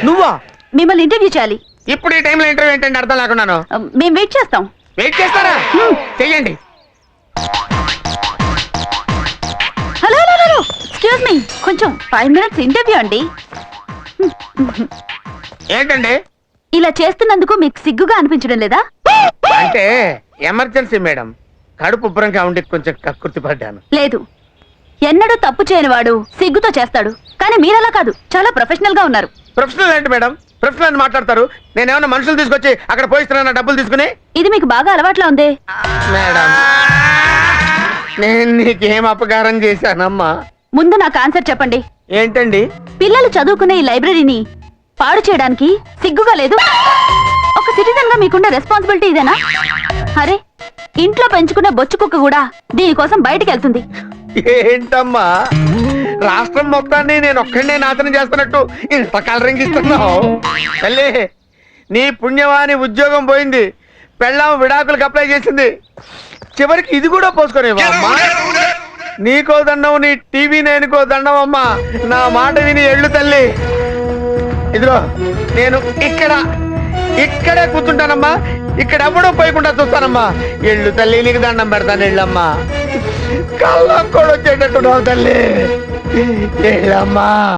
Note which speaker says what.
Speaker 1: నువ్వా?
Speaker 2: మిమ్మల్ని ఇంటర్వ్యూ చేయాలి.
Speaker 1: ఇప్పుడు ఈ టైంలో ఇంటర్వ్యూ ఏంటంటే అర్థం లేకున్నాను.
Speaker 2: మేము వెయిట్ చేస్తాం.
Speaker 1: వెయిట్ చేస్తారా? చెయ్యండి.
Speaker 2: Hello hello hello, excuse me, కొంచెం 5 minutes ఇంటర్వ్యూ అండి.
Speaker 1: ఏంటండి?
Speaker 2: ఇలా చేస్తున్నందుకు మీకు సిగ్గుగా అనిపించడం లేదా?
Speaker 1: అంటే ఎమర్జెన్సీ మేడం, కడుపు ఉబ్బరంగా ఉండి కొంచెం కక్కుర్తి పడ్డాను.
Speaker 2: లేదు, ఎన్నడూ తప్పు చేయని వాడు సిగ్గుతో చేస్తాడు. కానీ మీరలా కాదు, చాలా ప్రొఫెషనల్ గా ఉన్నారు.
Speaker 1: ప్రొఫెషనల్ ఏంటి మేడం? ప్రొఫెషనల్ అని మాట్లాడతారు. నేనేమన్నా మనుషులు తీసుకొచ్చి అక్కడ పోయిస్తున్నా డబ్బులు తీసుకుని?
Speaker 2: ఇది మీకు బాగా అలవాట్లా ఉంది.
Speaker 1: మేడం, నేను నీకేం అపకారం చేశానమ్మా?
Speaker 2: ముందు నాకు ఆన్సర్ చెప్పండి.
Speaker 1: ఏంటండి?
Speaker 2: పిల్లలు చదువుకునే ఈ లైబ్రరీని పాడు చేయడానికి సిగ్గుగా లేదు? ఒక సిటిజన్ గా మీకున్న రెస్పాన్సిబిలిటీ ఇదేనా? అరే, ఇంట్లో పెంచుకున్న బొచ్చు కుక్క కూడా దీనికోసం బయటికి వెళ్తుంది.
Speaker 1: ఏంటమ్మా, రాష్ట్రం మొత్తాన్ని నేను ఒక్కడే నాశనం చేస్తున్నట్టు ఇంత కలరింగ్ ఇస్తున్నావు? తల్లి, నీ పుణ్యవాని ఉద్యోగం పోయింది, పెళ్ళాం విడాకులకు అప్లై చేసింది, చివరికి ఇది కూడా పోసుకునేవా అమ్మా? నీకో దండం, నీ టీవీ నేనుకో దండం అమ్మా. నా మాట విని ఎళ్ళు తల్లి. ఇదిగో నేను ఇక్కడే కూర్చుంటానమ్మా, ఇక్కడ ఎవడో పోయకుండా చూస్తానమ్మా. ఎళ్ళు తల్లి, నీకు దండం పెడతాను, ఎళ్ళమ్మా. కళ్ళ కూడా వచ్చేటట్టు తల్లి, ఎళ్ళమ్మా.